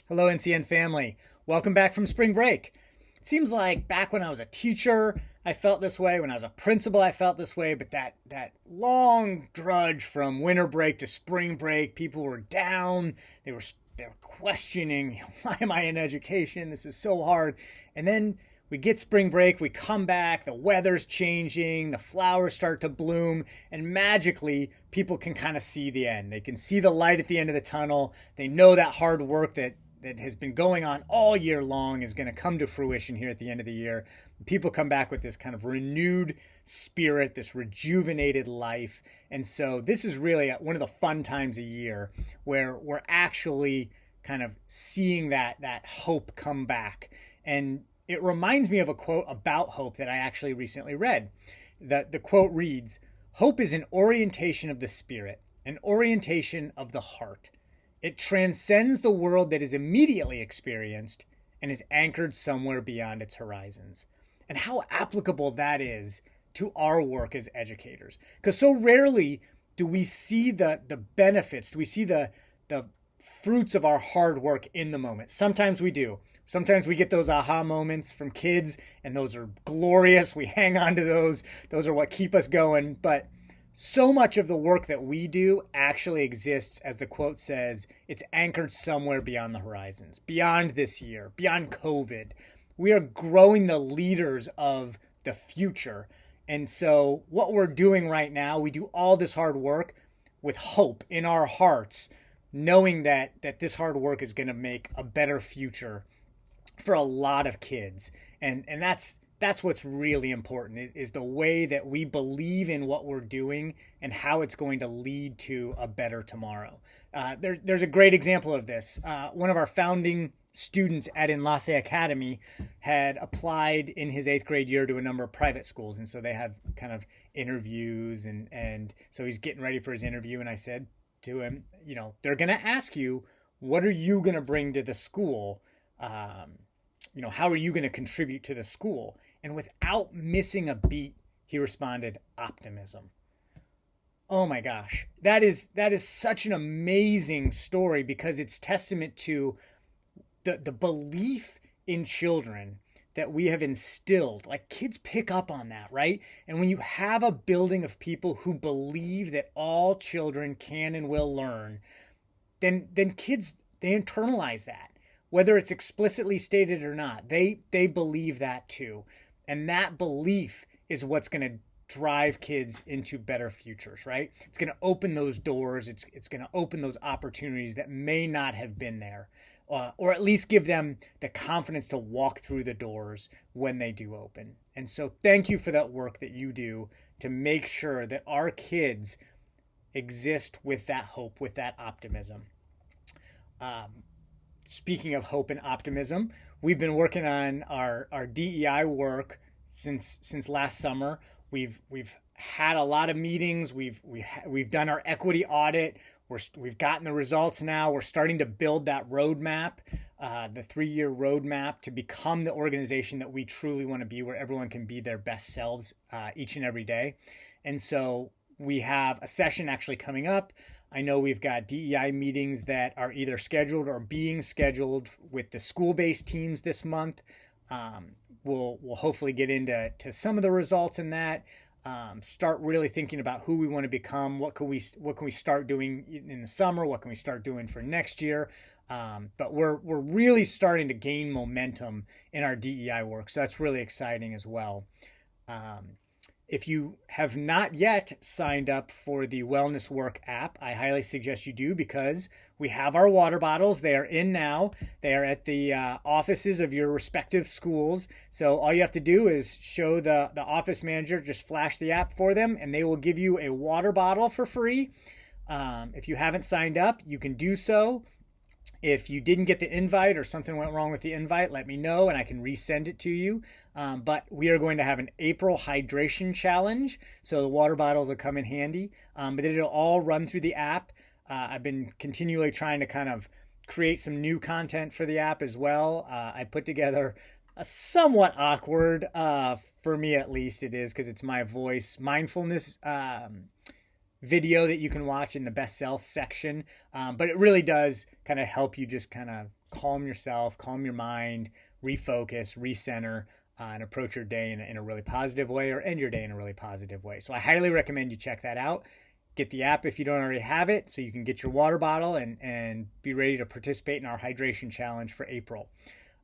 Hello, NCN family. Welcome back from spring break. It seems like back when I was a teacher, I felt this way. When I was a principal, I felt this way. But that long drudge from winter break to spring break, people were down. They were questioning, why am I in education? This is so hard. And then we get spring break, we come back, the weather's changing, the flowers start to bloom, and magically people can kind of see the end. They can see the light at the end of the tunnel. They know that hard work that has been going on all year long is going to come to fruition here at the end of the year. People come back with this kind of renewed spirit, this rejuvenated life. And so this is really one of the fun times a year where we're actually kind of seeing that hope come back. And it reminds me of a quote about hope that I actually recently read. The quote reads, "Hope is an orientation of the spirit, an orientation of the heart. It transcends the world that is immediately experienced and is anchored somewhere beyond its horizons." And how applicable that is to our work as educators. Because so rarely do we see the benefits, do we see the fruits of our hard work in the moment. Sometimes we do. Sometimes we get those aha moments from kids, and those are glorious. We hang on to those. Those are what keep us going. But so much of the work that we do actually exists, as the quote says, it's anchored somewhere beyond the horizons, beyond this year, beyond COVID. We are growing the leaders of the future. And so what we're doing right now, we do all this hard work with hope in our hearts, knowing that this hard work is going to make a better future for a lot of kids. And that's what's really important is the way that we believe in what we're doing and how it's going to lead to a better tomorrow. There's a great example of this. One of our founding students at Enlace Academy had applied in his 8th grade year to a number of private schools. And so they have kind of interviews and so he's getting ready for his interview. And I said to him, they're going to ask you, what are you going to bring to the school? How are you going to contribute to the school? And without missing a beat, he responded, optimism. Oh my gosh. That is such an amazing story because it's testament to the belief in children that we have instilled. Like kids pick up on that, right? And when you have a building of people who believe that all children can and will learn, then kids, they internalize that. Whether it's explicitly stated or not, they believe that too. And that belief is what's going to drive kids into better futures, right? It's going to open those doors. It's going to open those opportunities that may not have been there, or at least give them the confidence to walk through the doors when they do open. And so thank you for that work that you do to make sure that our kids exist with that hope, with that optimism. Speaking of hope and optimism, we've been working on our DEI work since last summer. We've had a lot of meetings. We've done our equity audit. We've gotten the results now. We're starting to build that roadmap, the 3-year roadmap to become the organization that we truly want to be, where everyone can be their best selves each and every day. And so we have a session actually coming up. I know we've got DEI meetings that are either scheduled or being scheduled with the school-based teams this month. We'll hopefully get into some of the results in that. Start really thinking about who we want to become. What can we start doing in the summer? What can we start doing for next year? But we're really starting to gain momentum in our DEI work, so that's really exciting as well. If you have not yet signed up for the Wellness Work app, I highly suggest you do because we have our water bottles. They are in now. They are at the offices of your respective schools. So all you have to do is show the office manager, just flash the app for them, and they will give you a water bottle for free. If you haven't signed up, you can do so. If you didn't get the invite or something went wrong with the invite, let me know and I can resend it to you. But we are going to have an April hydration challenge, so the water bottles will come in handy. But it'll all run through the app. I've been continually trying to kind of create some new content for the app as well. I put together a somewhat awkward, for me at least it is, because it's my voice, mindfulness video that you can watch in the best self section. But it really does kind of help you just kind of calm yourself, calm your mind, refocus, recenter, and approach your day in a really positive way, or end your day in a really positive way. So I highly recommend you check that out. Get the app if you don't already have it, so you can get your water bottle and be ready to participate in our hydration challenge for April.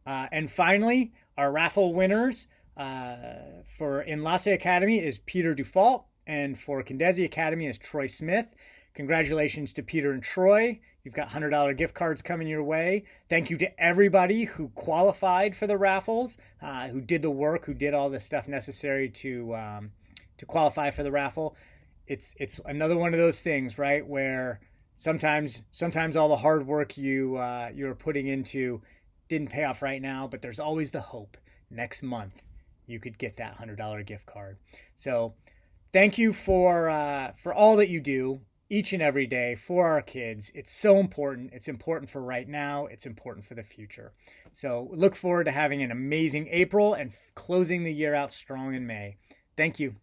And finally, our raffle winners for Enlace Academy is Peter Dufault, and for Kendesi Academy is Troy Smith. Congratulations to Peter and Troy. You've got $100 gift cards coming your way. Thank you to everybody who qualified for the raffles, who did the work, who did all the stuff necessary to qualify for the raffle. It's another one of those things, right, where sometimes all the hard work you're putting into didn't pay off right now, but there's always the hope. Next month, you could get that $100 gift card. So thank you for all that you do each and every day for our kids. It's so important. It's important for right now. It's important for the future. So look forward to having an amazing April and closing the year out strong in May. Thank you.